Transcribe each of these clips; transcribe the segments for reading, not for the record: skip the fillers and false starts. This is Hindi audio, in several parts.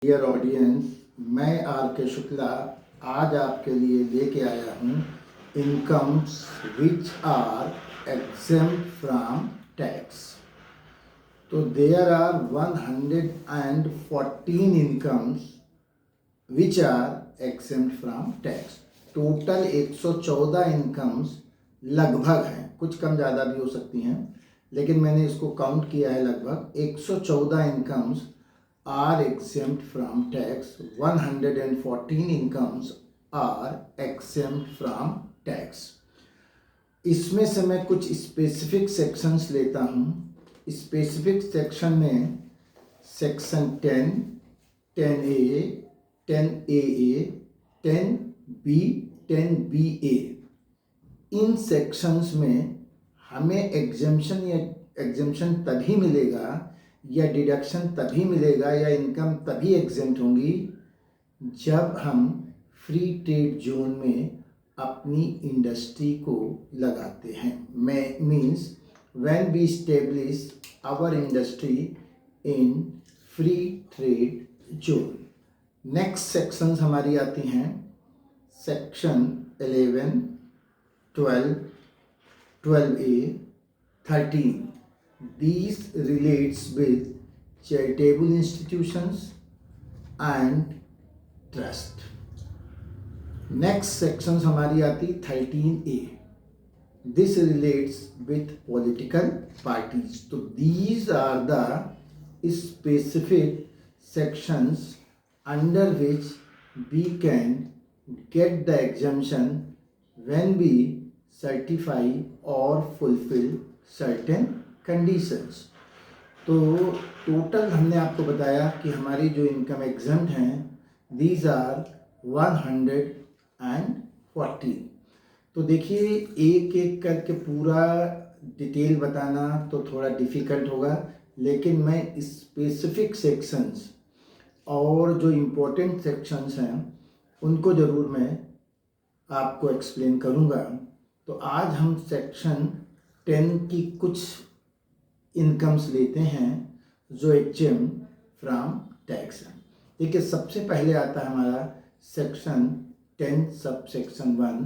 डियर ऑडियंस, मैं आर के शुक्ला आज आपके लिए लेके आया हूँ incomes which are exempt from tax. तो there are 114 incomes which are exempt from tax. Total 114 incomes लगभग हैं, कुछ कम ज़्यादा भी हो सकती हैं, लेकिन मैंने इसको काउंट किया है। लगभग 114 incomes are exempt from tax, 114 incomes are exempt from tax। इसमें से मैं कुछ स्पेसिफिक सेक्शंस लेता हूँ। स्पेसिफिक सेक्शन में section 10, 10A, 10AA, 10B, 10BA, इन सेक्शंस में हमें एग्जेम्पशन तभी मिलेगा या डिडक्शन तभी मिलेगा या इनकम तभी एग्जेम्प्ट होंगी जब हम फ्री ट्रेड जोन में अपनी इंडस्ट्री को लगाते हैं। Means when we establish our industry in free trade zone. Next sections हमारी आती हैं section 11, 12, 12A, 13। These relates with charitable institutions and trust। Next sections हमारी आती 13A। This relates with political parties. तो these are the specific sections under which we can get the exemption when we certify or fulfill certain conditions। तो टोटल हमने आपको बताया कि हमारी जो इनकम एग्जम्प्ट हैं दीज आर 114। तो देखिए, एक एक करके पूरा डिटेल बताना तो थोड़ा डिफ़िकल्ट होगा, लेकिन मैं स्पेसिफिक सेक्शंस और जो इम्पोर्टेंट सेक्शंस हैं उनको ज़रूर मैं आपको एक्सप्लेन करूँगा। तो आज हम सेक्शन 10 की कुछ इनकम्स लेते हैं जो एग्जेम्प्ट फ्रॉम टैक्स है। देखिए, सबसे पहले आता है हमारा section 10 sub section 1।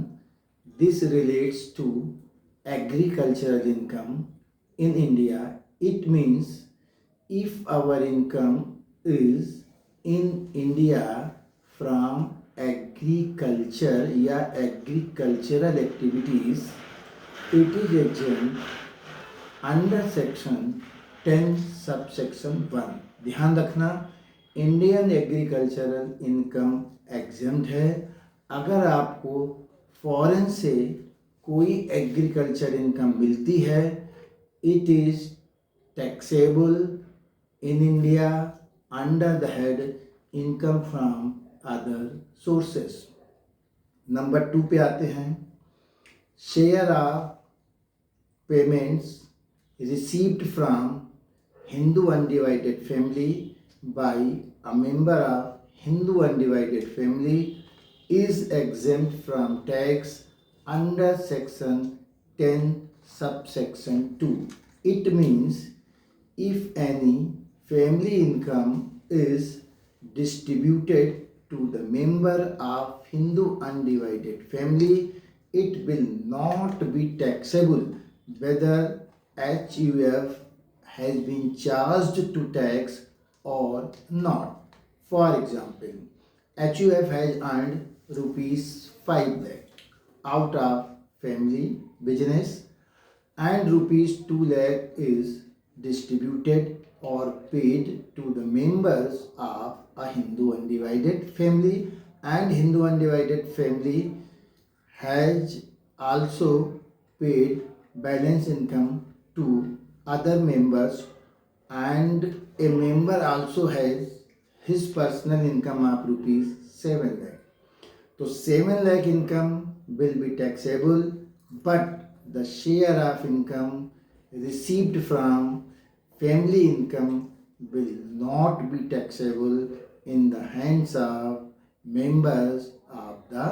This relates to agricultural income in India. It means if our income is in India from agriculture या agricultural activities, it is exempt under section 10 sub section 1। ध्यान रखना, इंडियन एग्रीकल्चरल इनकम एग्जेम्प्ट है। अगर आपको फॉरेन से कोई एग्रीकल्चर इनकम मिलती है, it is taxable in India under the head income from other sources. Number 2 पे आते हैं, share of payments received from Hindu undivided family by a member of Hindu undivided family is exempt from tax under section 10 subsection 2। It means if any family income is distributed to the member of Hindu undivided family, it will not be taxable whether HUF has been charged to tax or not। For example, HUF has earned rupees 5 lakh out of family business and rupees 2 lakh is distributed or paid to the members of a Hindu undivided family, and Hindu undivided family has also paid balance income to other members, and a member also has his personal income of rupees 7 lakh। तो 7 lakh income will be taxable, but the share of income received from family income will not be taxable in the hands of members of the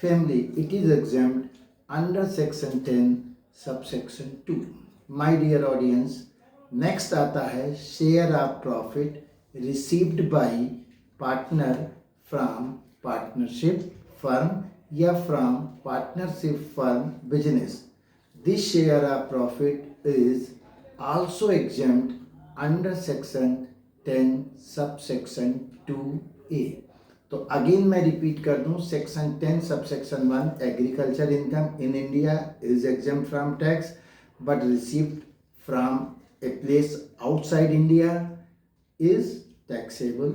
family। It is exempt under section 10 subsection 2। My dear audience, next आता है share of profit received by partner from partnership firm या from partnership firm business, this share of profit is also exempt under section 10 subsection 2A। तो अगेन मैं रिपीट कर दूं, section 10 subsection 1 agriculture income in India is exempt from tax but received from a place outside India is taxable.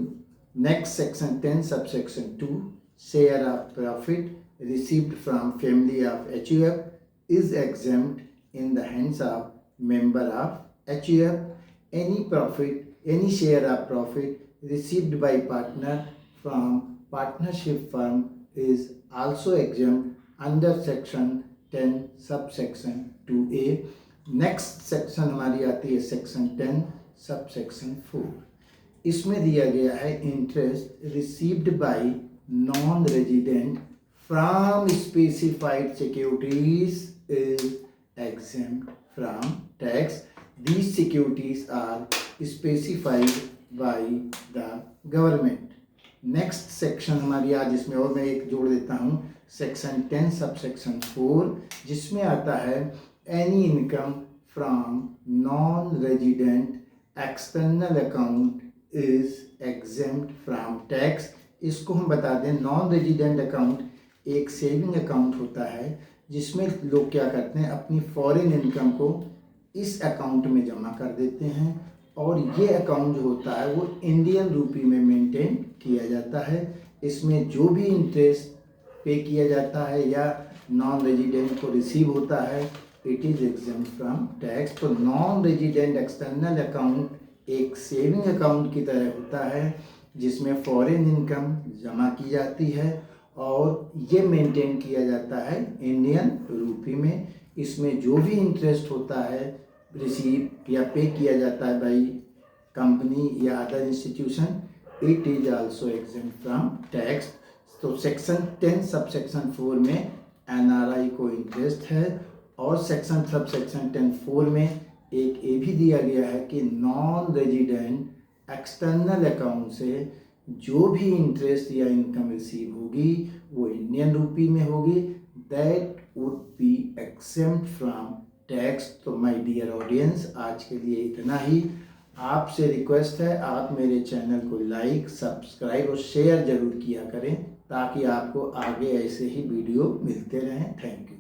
Next, section 10 subsection 2 share of profit received from family of HUF is exempt in the hands of member of HUF. Any share of profit received by partner from partnership firm is also exempt under section 10 subsection 2A. Next section हमारी आती है सेक्शन 10 सबसेक्शन 4। इसमें दिया गया है interest received by non resident from specified securities is exempt from tax. These securities are specified by the government. Next section हमारी आज इसमें और मैं एक जोड़ देता हूँ, सेक्शन 10 सबसेक्शन 4, जिसमें आता है any income from non resident external account is exempt from tax. इसको हम बता दें, नॉन रेजिडेंट अकाउंट एक सेविंग अकाउंट होता है जिसमें लोग क्या करते हैं, अपनी फॉरेन इनकम को इस अकाउंट में जमा कर देते हैं और ये अकाउंट जो होता है वो इंडियन रूपी में मेंटेन किया जाता है। इसमें जो भी इंटरेस्ट पे किया जाता है या नॉन रेजिडेंट को रिसीव होता है, it is exempt from tax. तो नॉन रेजिडेंट एक्सटर्नल अकाउंट एक सेविंग अकाउंट की तरह होता है जिसमें फॉरेन इनकम जमा की जाती है और ये मेंटेन किया जाता है इंडियन रूपी में। इसमें जो भी इंटरेस्ट होता है रिसीव या पे किया जाता है बाई कंपनी या other institution, it is also exempt from tax. तो सेक्शन 10 सबसेक्शन 4 में NRI को इंटरेस्ट है और सेक्शन सबसेक्शन 10(4) में एक ये भी दिया गया है कि नॉन रेजिडेंट एक्सटर्नल अकाउंट से जो भी इंटरेस्ट या इनकम रिसीव होगी वो इंडियन रूपी में होगी, that would be exempt from tax. तो माय डियर ऑडियंस, आज के लिए इतना ही। आपसे रिक्वेस्ट है आप मेरे चैनल को लाइक, सब्सक्राइब और शेयर ज़रूर किया करें ताकि आपको आगे ऐसे ही वीडियो मिलते रहें। Thank you.